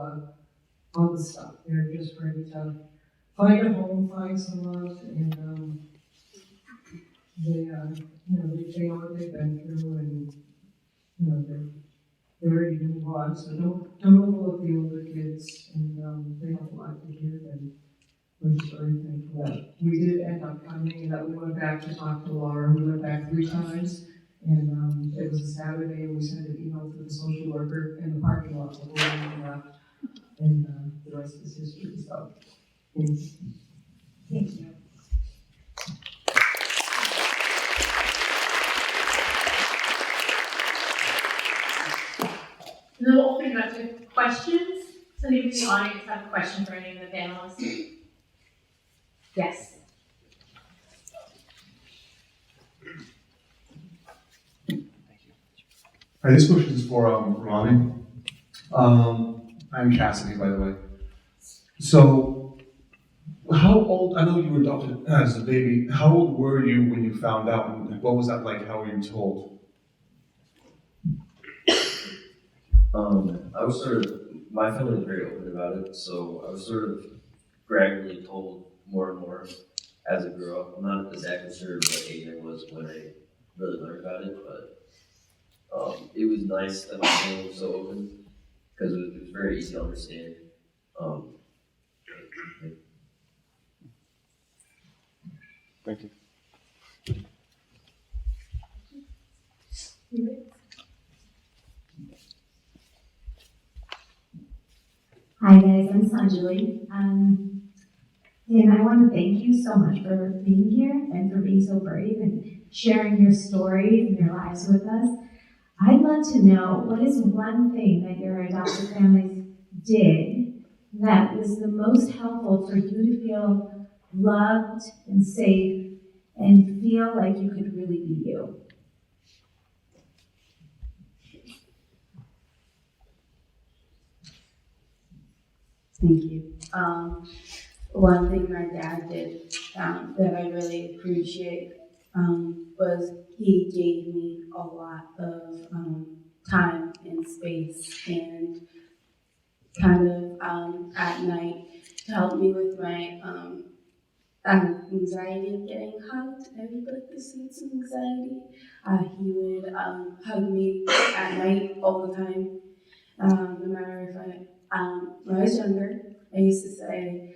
the stuff. They're just ready to find a home, find some love, and they know what they've been through, and they're ready to move on. So don't overlook the older kids, and they have a lot to give, and we're just very thankful that we did end up coming, and that we went back to talk to Laura. We went back 3 times, and it was a Saturday, and we sent an email to the social worker in the parking lot before we left, and the rest is history. So thank you. Thank you. And then we'll open it up to questions. So anybody in the audience have a question for any of the panelists? Yes. Hi, this question is for Rami. I'm Cassidy, by the way. So, how old, I know you were adopted as a baby, how old were you when you found out? And what was that like? How were you told? I was sort of, my family was very open about it, so I was sort of gradually told more and more as I grew up. I'm not exactly sure what age I was when I really learned about it, but it was nice that my family was so open because it was very easy to understand. Thank you. Hi guys, I'm Sanjali. And I want to thank you so much for being here and for being so brave and sharing your stories and your lives with us. I'd love to know, what is one thing that your adopted families did that was the most helpful for you to feel loved and safe and feel like you could really be you? Thank you. One thing my dad did that I really appreciate was he gave me a lot of time and space, and kind of at night to help me with my anxiety of getting hugged. I would like to see some anxiety. He would hug me at night all the time, no matter if when I was younger, I used to say,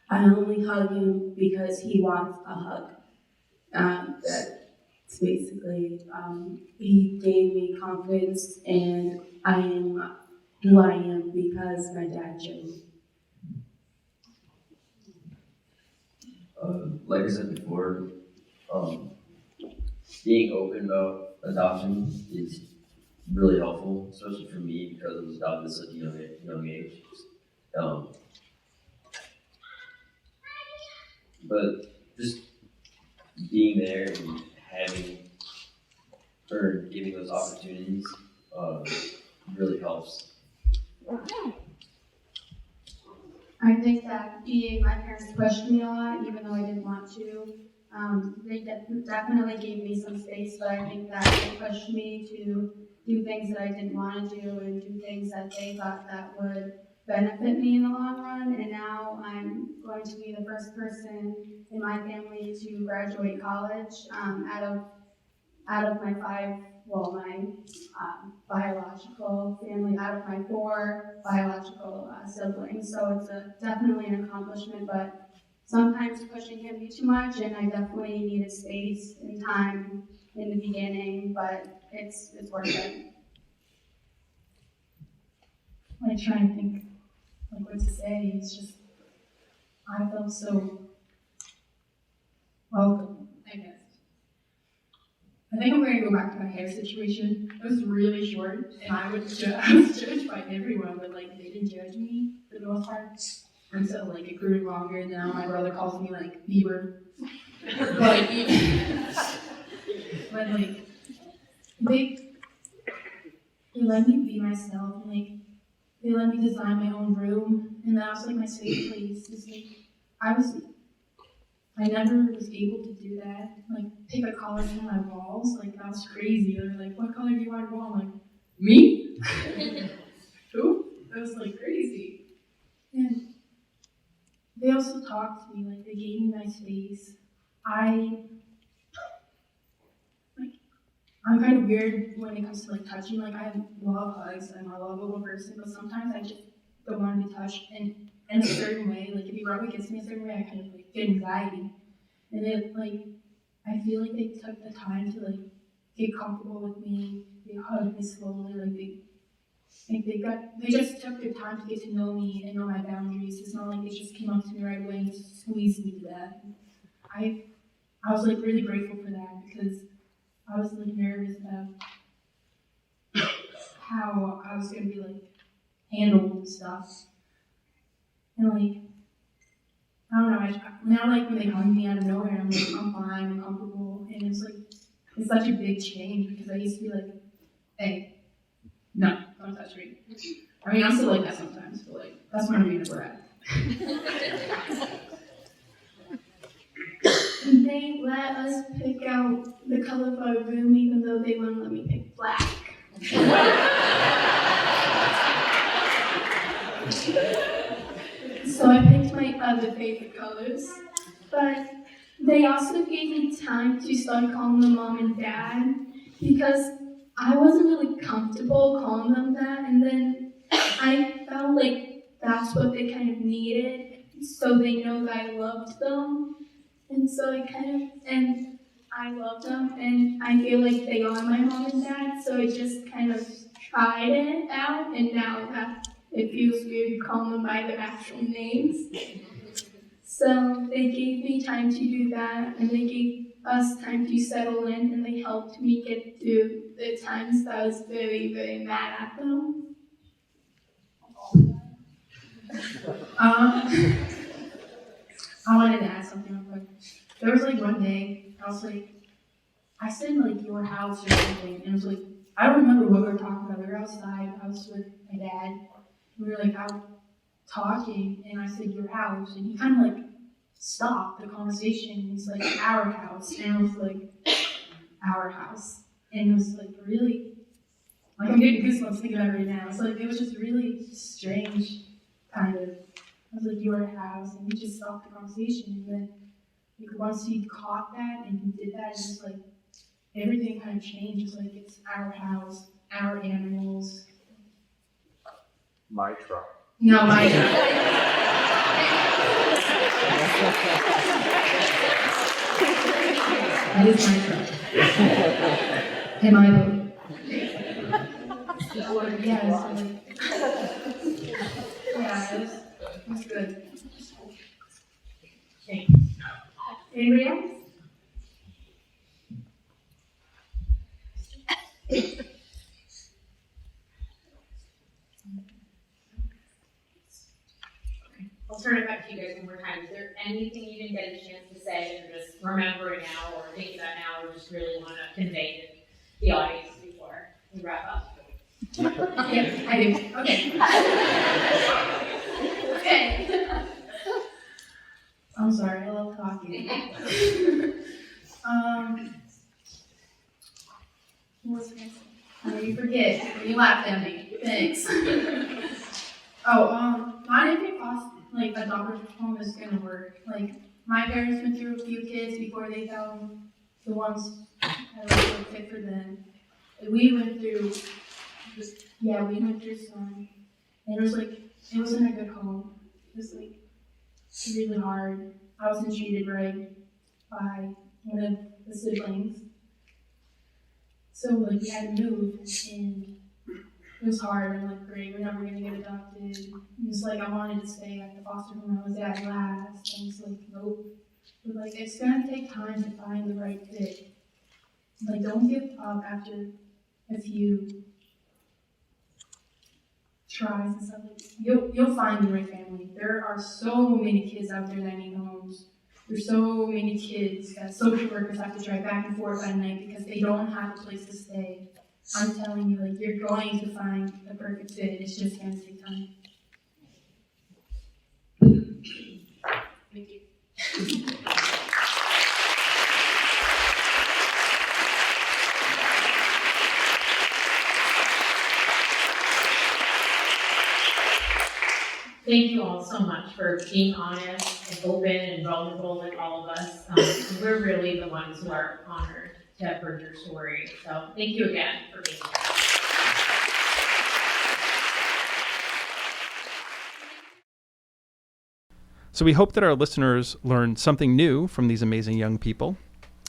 I only hug him because he wants a hug. That's basically, he gave me confidence, and I am who I am because my dad showed me. Like I said before, being open about adoption is really helpful, especially for me because I was adopted at such a young age. But just being there and having or giving those opportunities really helps. I think that my parents pushed me a lot, even though I didn't want to. They definitely gave me some space, but I think that they pushed me to do things that I didn't want to do and do things that they thought that would benefit me in the long run. And now I'm going to be the first person in my family to graduate college out of my biological family, out of my 4 biological siblings. So it's definitely an accomplishment, but sometimes pushing can be too much, and I definitely needed space and time in the beginning, but it's worth it. like trying to think like what to say. It's just I felt so welcome, I guess. I think I'm gonna go back to my hair situation. It was really short, and I was judged by everyone, but like they didn't judge me for the most part. Until like it grew longer. Now my brother calls me like Bieber, but like they let me be myself, and like they let me design my own room, and that was like my safe place. It's like I never was able to do that. Like pick a color for my walls, like that was crazy. They were like, "What color do you want your wall?" I'm like, "Me? Who?" That was like crazy. And they also talked to me, like they gave me my space. I'm kind of weird when it comes to like touching. Like I love hugs. I'm a lovable person, but sometimes I just don't want to be touched in a certain way. Like if you rub against me a certain way, I kind of like get anxiety. And then like I feel like they took the time to like get comfortable with me. They hugged me slowly. They just took their time to get to know me and know my boundaries. It's not like they just came up to me right away and just squeezed me to death. I was like really grateful for that because I was like nervous about how I was gonna be like handled and stuff. And like I don't know, now like when they hug me out of nowhere, I'm like I'm fine, I'm comfortable, and it's such a big change because I used to be like, hey, no, don't touch me. I mean, I'm still like that sometimes, but like that's when I'm being a brat. They let us pick out the color of our room even though they wouldn't let me pick black. So I picked my other favorite colors. But they also gave me time to start calling them mom and dad because I wasn't really comfortable calling them that. And then I felt like that's what they kind of needed so they know that I loved them. And so and I love them, and I feel like they are my mom and dad, so I just kind of tried it out, and now that it feels weird calling them by their actual names. So they gave me time to do that, and they gave us time to settle in, and they helped me get through the times that I was very, very mad at them. I wanted to add something real quick. There was like one day, I said like your house or something, and it was like, I don't remember what we were talking about. We were outside, I was with my dad, and we were like out talking, and I said your house, and he kind of like stopped the conversation, and he's like, our house, and I was like, our house, and it was like really, like I'm getting goosebumps thinking about it right now. It's like, it was just really strange, kind of. I was like, your house, and he just stopped the conversation, and then like once he caught that and he did that, it was like everything kind of changed. It's like it's our house, our animals. My truck. No, my truck. That is my truck. And my boat. Yeah, so like, yeah, it was good. Thanks. Anybody else? I'll turn it back to you guys one more time. Is there anything you didn't get a chance to say and just remembering now or thinking about now or just really want to convey to the audience before we wrap up? Yes, I do. Okay. Okay. I'm sorry, I love talking. What was I gonna say? I know you forget when you laughed at me. Thanks. Not every like adoptive home is gonna work. Like my parents went through a few kids before they found the ones that were fit for them. We went through some, and it was like it wasn't a good home. It was like really hard. I wasn't treated right by one of the siblings. So like we had to move, and it was hard. I'm like, great, we're never gonna get adopted. It was like, I wanted to stay at the foster home I was at last. I was like, nope. But like, it's gonna take time to find the right fit. Like, don't give up after a few tries and stuff. Like, you'll find the right family. There are so many kids out there that need homes. There's so many kids that social workers have to drive back and forth at night because they don't have a place to stay. I'm telling you, like, you're going to find the perfect fit. It's just going to take time. Thank you. Thank you all so much for being honest and open and vulnerable with all of us. We're really the ones who are honored to have heard your story. So thank you again for being here. So we hope that our listeners learned something new from these amazing young people.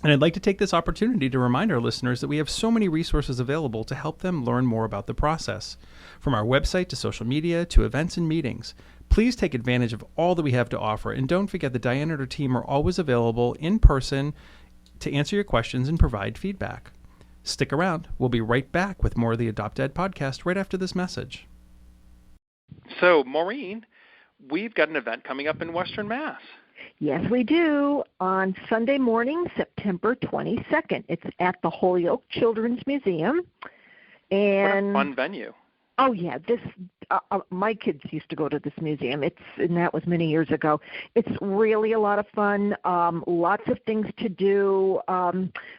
And I'd like to take this opportunity to remind our listeners that we have so many resources available to help them learn more about the process. From our website to social media to events and meetings. Please take advantage of all that we have to offer, and don't forget that Diane and her team are always available in person to answer your questions and provide feedback. Stick around. We'll be right back with more of the AdoptED podcast right after this message. So, Maureen, we've got an event coming up in Western Mass. Yes, we do. On Sunday morning, September 22nd. It's at the Holyoke Children's Museum. And what a fun venue. Oh, yeah. My kids used to go to this museum, and that was many years ago. It's really a lot of fun, lots of things to do.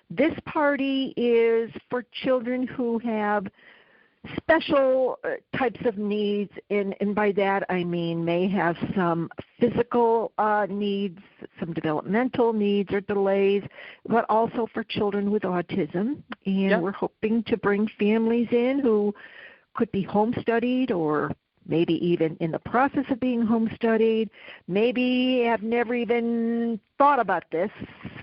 This party is for children who have special types of needs, and by that I mean may have some physical needs, some developmental needs or delays, but also for children with autism. And we're hoping to bring families in who could be home studied or maybe even in the process of being home studied, maybe have never even thought about this,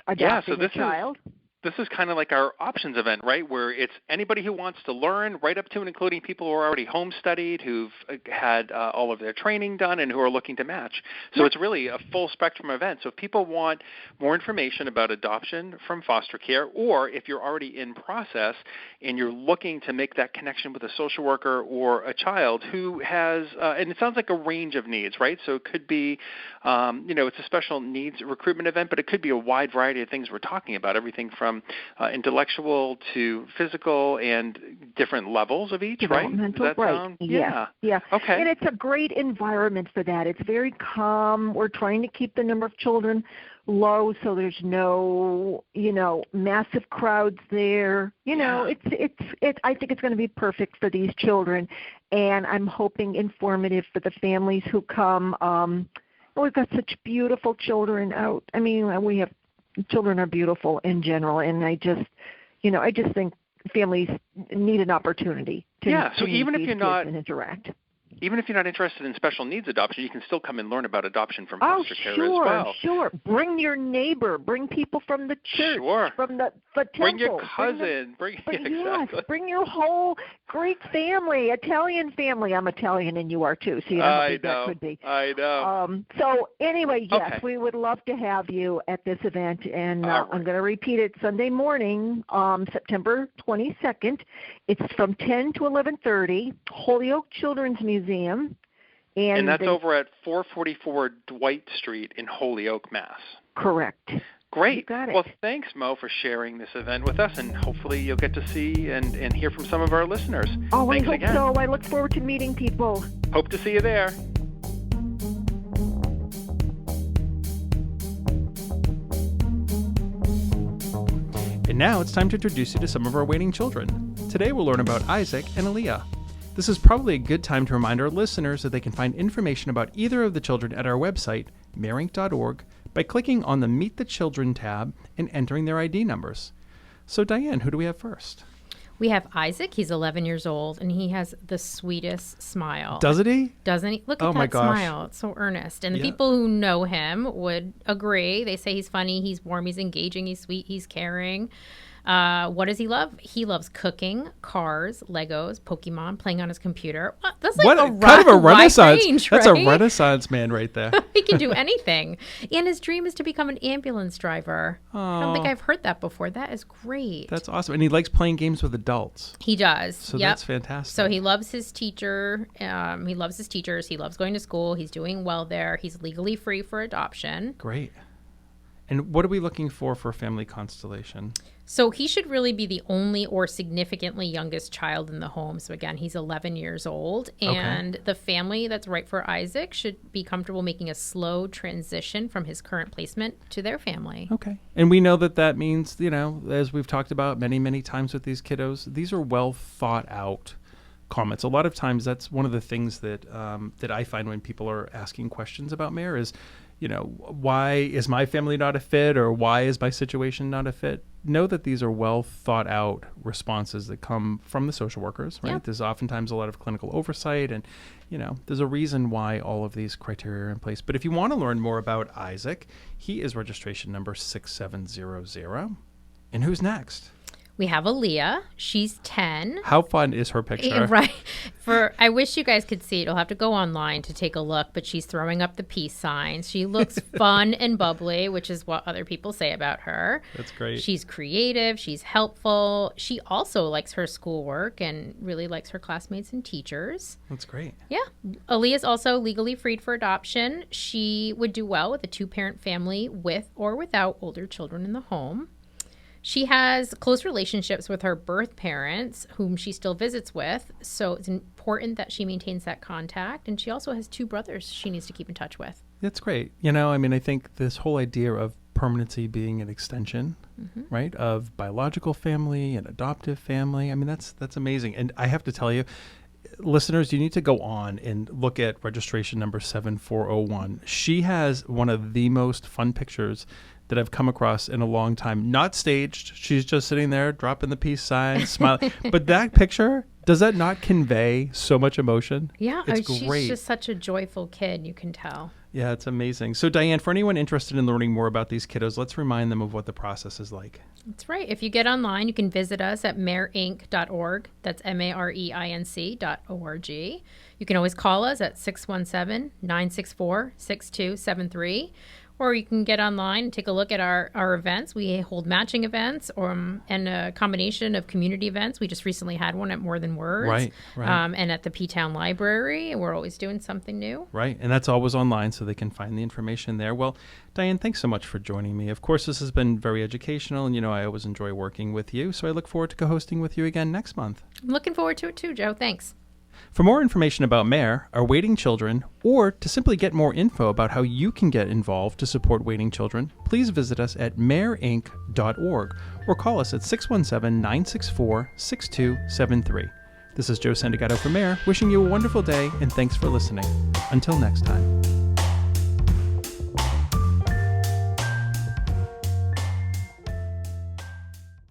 adopting a child. This is kind of like our options event, right, where it's anybody who wants to learn, right up to and including people who are already home studied, who've had all of their training done, and who are looking to match. So it's really a full spectrum event. So if people want more information about adoption from foster care, or if you're already in process and you're looking to make that connection with a social worker or a child who has, and it sounds like a range of needs, right? So it could be, it's a special needs recruitment event, but it could be a wide variety of things we're talking about, everything from intellectual to physical and different levels of each, right? Does that sound? Yeah. Okay. And it's a great environment for that. It's very calm. We're trying to keep the number of children low so there's no, massive crowds there. I think it's going to be perfect for these children, and I'm hoping informative for the families who come. We've got such beautiful children out. I mean, we have children are beautiful in general, and I just think families need an opportunity to so even if you're not and interact. Even if you're not interested in special needs adoption, you can still come and learn about adoption from foster care as well. Sure. Bring your neighbor. Bring people from the church. Sure. From the temple. Bring your cousin. Yes. Bring your whole Greek family, Italian family. I'm Italian and you are too, so you know how big that could be. I know. So anyway, yes, okay. we would love to have you at this event, and I'm going to repeat it Sunday morning, September 22nd. It's from 10 to 11:30, Holyoke Children's Museum. And that's over at 444 Dwight Street in Holyoke, Mass. Correct. Great. You got it. Well, thanks, Mo, for sharing this event with us, and hopefully you'll get to see and hear from some of our listeners. Oh, thanks I hope again. so. I look forward to meeting people. Hope to see you there. And now it's time to introduce you to some of our waiting children. Today we'll learn about Isaac and Aaliyah. This is probably a good time to remind our listeners that they can find information about either of the children at our website, marink.org, by clicking on the Meet the Children tab and entering their ID numbers. So Diane, who do we have first? We have Isaac. He's 11 years old, and he has the sweetest smile. Doesn't he? Doesn't he? Look at that smile. It's so earnest. And the people who know him would agree. They say he's funny, he's warm, he's engaging, he's sweet, he's caring. What does he love? He loves cooking, cars, Legos, Pokemon, playing on his computer. That's like What a kind of a wide renaissance? range, That's right? a renaissance man right there. He can do anything. And his dream is to become an ambulance driver. I don't think I've heard that before. That is great. That's awesome. And he likes playing games with adults. He does. So Yep. that's fantastic. So he loves his teacher. He loves his teachers. He loves going to school. He's doing well there. He's legally free for adoption. Great. And what are we looking for a family constellation? So he should really be the only or significantly youngest child in the home. So again, he's 11 years old. And the family that's right for Isaac should be comfortable making a slow transition from his current placement to their family. Okay. And we know that means, as we've talked about many, many times with these kiddos, these are well thought out comments. A lot of times that's one of the things that that I find when people are asking questions about Mayor is, why is my family not a fit, or why is my situation not a fit? Know that these are well thought out responses that come from the social workers, right? Yeah. There's oftentimes a lot of clinical oversight, and there's a reason why all of these criteria are in place. But if you want to learn more about Isaac, he is registration number 6700. And who's next? We have Aaliyah. She's 10. How fun is her picture? Right. I wish you guys could see it. You'll have to go online to take a look, but she's throwing up the peace signs. She looks fun and bubbly, which is what other people say about her. That's great. She's creative. She's helpful. She also likes her schoolwork and really likes her classmates and teachers. That's great. Yeah. Aaliyah is also legally freed for adoption. She would do well with a 2-parent family with or without older children in the home. She has close relationships with her birth parents, whom she still visits with, so it's important that she maintains that contact. And she also has 2 brothers she needs to keep in touch with. That's great. I think this whole idea of permanency being an extension, right, of biological family and adoptive family, that's amazing. And I have to tell you, listeners, you need to go on and look at registration number 7401. She has one of the most fun pictures that I've come across in a long time. Not staged. She's just sitting there dropping the peace sign, smiling. But that picture, does that not convey so much emotion? Yeah, it's she's great. just such a joyful kid, you can tell. Yeah, it's amazing. So Diane, for anyone interested in learning more about these kiddos, let's remind them of what the process is like. That's right. If you get online, you can visit us at mareinc.org. That's mareinc.org. You can always call us at 617-964-6273. Or you can get online and take a look at our events. We hold matching events and a combination of community events. We just recently had one at More Than Words. Right. And at the P-Town Library. We're always doing something new. Right. And that's always online, so they can find the information there. Well, Diane, thanks so much for joining me. Of course, this has been very educational, and I always enjoy working with you. So I look forward to co-hosting with you again next month. I'm looking forward to it too, Joe. Thanks. For more information about MARE, our waiting children, or to simply get more info about how you can get involved to support waiting children, please visit us at mareinc.org or call us at 617-964-6273. This is Joe Sandegato for MARE, wishing you a wonderful day, and thanks for listening. Until next time.